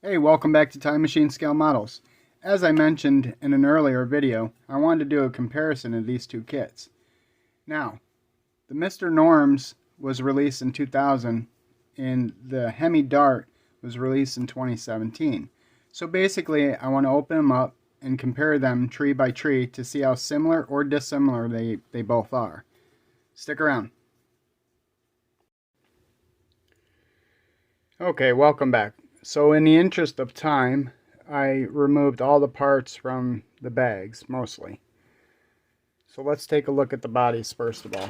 Hey, welcome back to Time Machine Scale Models. As I mentioned in an earlier video, I wanted to do a comparison of these two kits. Now, the Mr. Norms was released in 2000 and the Hemi Dart was released in 2017. So basically, I want to open them up and compare them tree by tree to see how similar or dissimilar they both are. Stick around. Okay, welcome back. So in the interest of time, I removed all the parts from the bags, mostly. So let's take a look at the bodies first of all.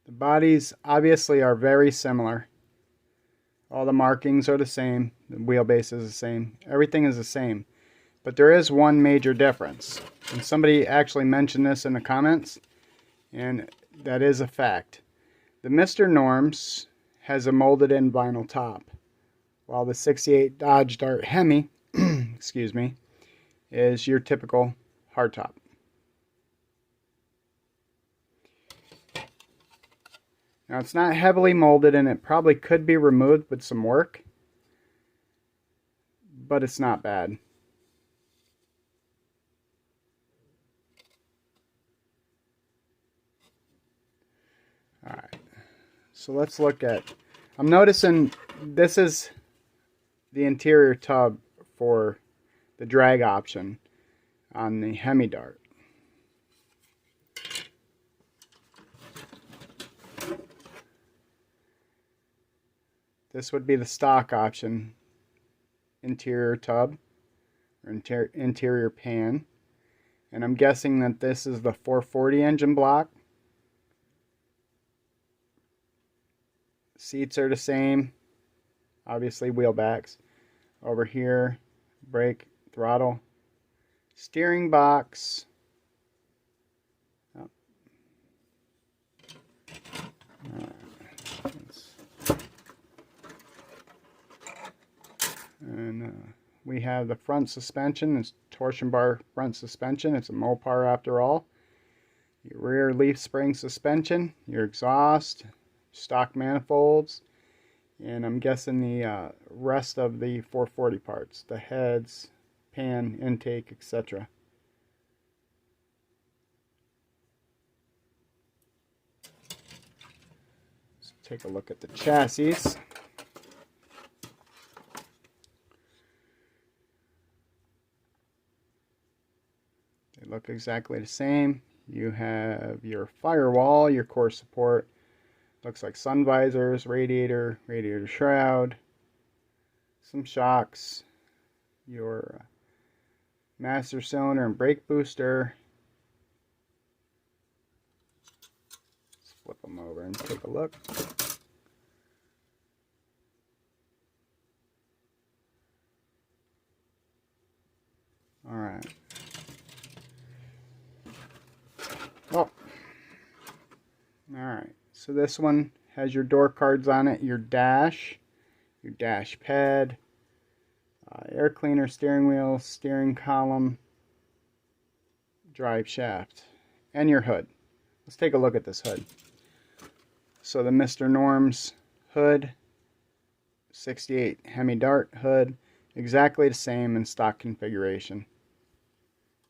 The bodies obviously are very similar. All the markings are the same, the wheelbase is the same, everything is the same. But there is one major difference. And somebody actually mentioned this in the comments, and that is a fact. The Mr. Norms has a molded in vinyl top, while the 68 Dodge Dart Hemi excuse me, is your typical hardtop. Now it's not heavily molded and it probably could be removed with some work, but it's not bad. Alright, so let's look at, I'm noticing this is the interior tub for the drag option on the Hemi Dart. This would be the stock option interior tub or interior pan, and I'm guessing that this is the 440 engine block. Seats are the same, obviously wheel backs. Over here, brake, throttle, steering box. Oh. We have the front suspension. It's torsion bar front suspension. It's a Mopar after all. Your rear leaf spring suspension, your exhaust, stock manifolds, and I'm guessing the rest of the 440 parts, the heads, pan, intake, etc. Let's take a look at the chassis. They look exactly the same. You have your firewall, your core support. Looks like sun visors, radiator shroud, some shocks, your master cylinder and brake booster. Let's flip them over and take a look. Alright. Oh. Alright. So this one has your door cards on it, your dash pad, air cleaner, steering wheel, steering column, drive shaft, and your hood. Let's take a look at this hood. So the Mr. Norms hood, 68 Hemi Dart hood, exactly the same in stock configuration.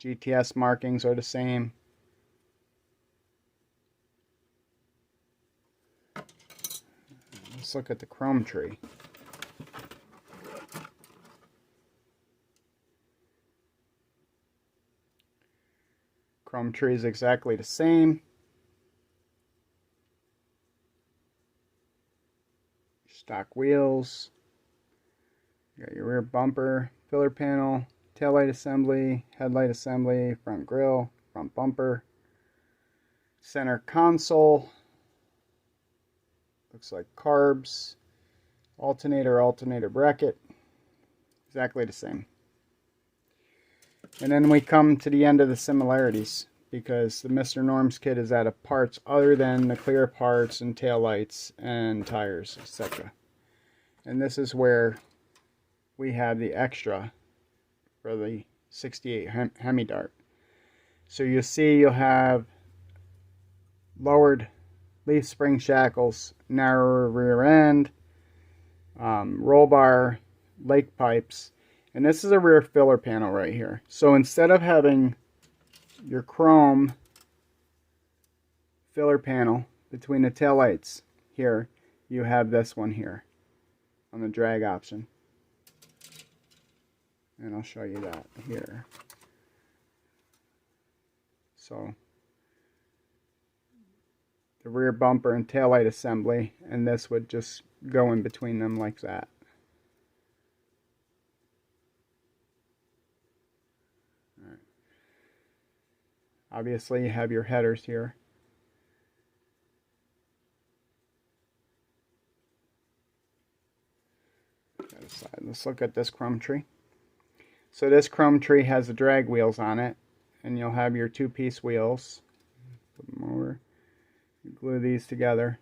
GTS markings are the same. Let's look at the chrome tree. Chrome tree is exactly the same. Stock wheels. You got your rear bumper, filler panel, taillight assembly, headlight assembly, front grille, front bumper, center console. Looks like carbs, alternator bracket, exactly the same. And then we come to the end of the similarities, because the Mr. Norms kit is out of parts other than the clear parts and taillights and tires, etc. And this is where we have the extra for the 68 Hemi Dart. So you'll see you'll have lowered leaf spring shackles, narrower rear end, roll bar lake pipes, and this is a rear filler panel right here. So instead of having your chrome filler panel between the tail lights here, you have this one here on the drag option, and I'll show you that here. So the rear bumper and tail light assembly, and this would just go in between them like that. All right. Obviously you have your headers here. Let's look at this chrome tree. So this chrome tree has the drag wheels on it, and you'll have your two-piece wheels. Put them over. Glue these together.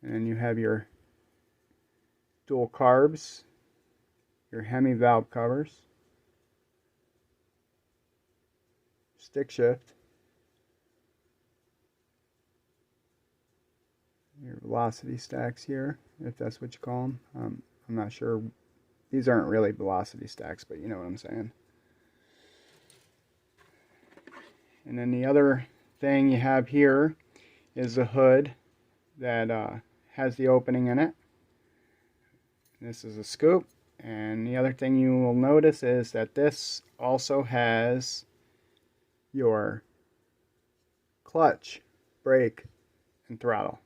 And then you have your dual carbs, your Hemi valve covers, stick shift, your velocity stacks here, if that's what you call them. I'm not sure. These aren't really velocity stacks, but you know what I'm saying. And then the other thing you have here is the hood that has the opening in it. This is a scoop. And the other thing you will notice is that this also has your clutch, brake, and throttle.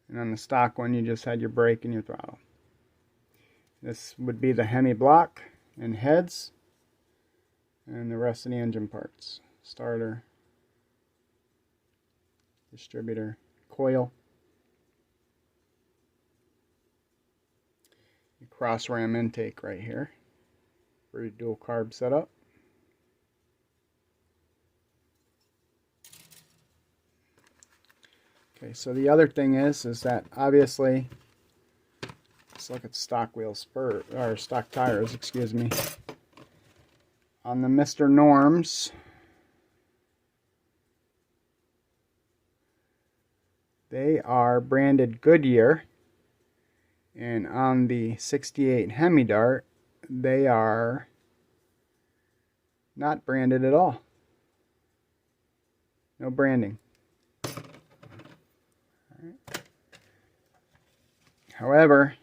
And on the stock one, you just had your brake and your throttle. This would be the Hemi block and heads, and the rest of the engine parts. Starter, distributor, coil, your cross ram intake right here for your dual carb setup. Okay, so the other thing is that obviously, let's look at stock wheels or stock tires, excuse me. On the Mr. Norms, they are branded Goodyear, and on the 68 Hemi Dart, they are not branded at all. No branding. However,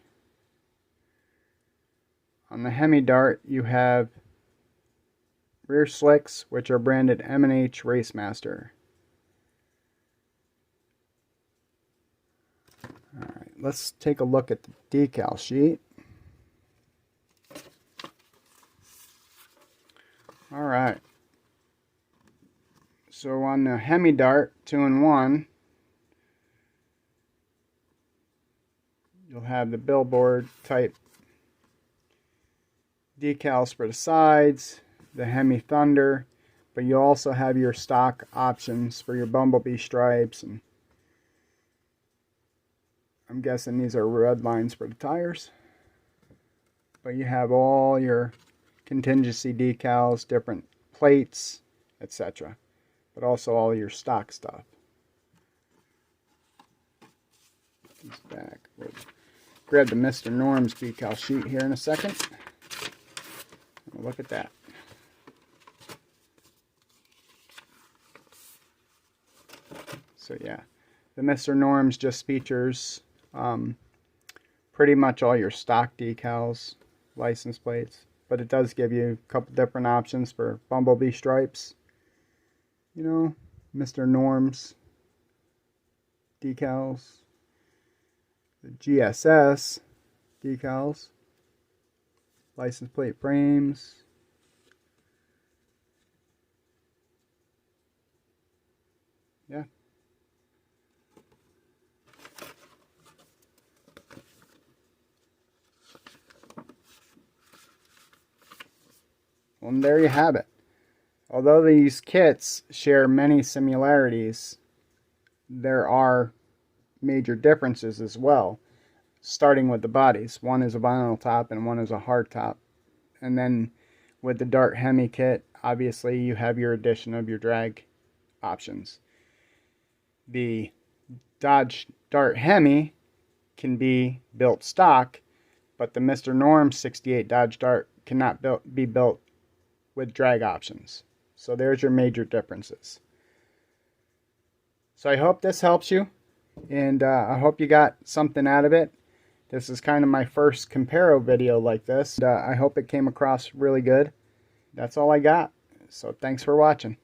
on the Hemi Dart, you have rear slicks, which are branded M&H Racemaster. Alright, let's take a look at the decal sheet. Alright, so on the Hemi Dart 2-in-1, you'll have the billboard type decals for the sides, the Hemi Thunder, but you also have your stock options for your Bumblebee stripes, and I'm guessing these are red lines for the tires. But you have all your contingency decals, different plates, etc. But also all your stock stuff. He's back. We'll grab the Mr. Norms decal sheet here in a second. Look at that. So yeah, the Mr. Norms just features pretty much all your stock decals, license plates, but it does give you a couple different options for Bumblebee stripes. You know, Mr. Norms decals, the GSS decals, license plate frames. Yeah. Well, and there you have it. Although these kits share many similarities, there are major differences as well, starting with the bodies. One is a vinyl top and one is a hard top. And then with the Dart Hemi kit, obviously you have your addition of your drag options. The Dodge Dart Hemi can be built stock, but the Mr. Norm 68 Dodge Dart cannot be built with drag options. So there's your major differences. So I hope this helps you, and I hope you got something out of it. This is kind of my first comparo video like this. I hope it came across really good. That's all I got. So thanks for watching.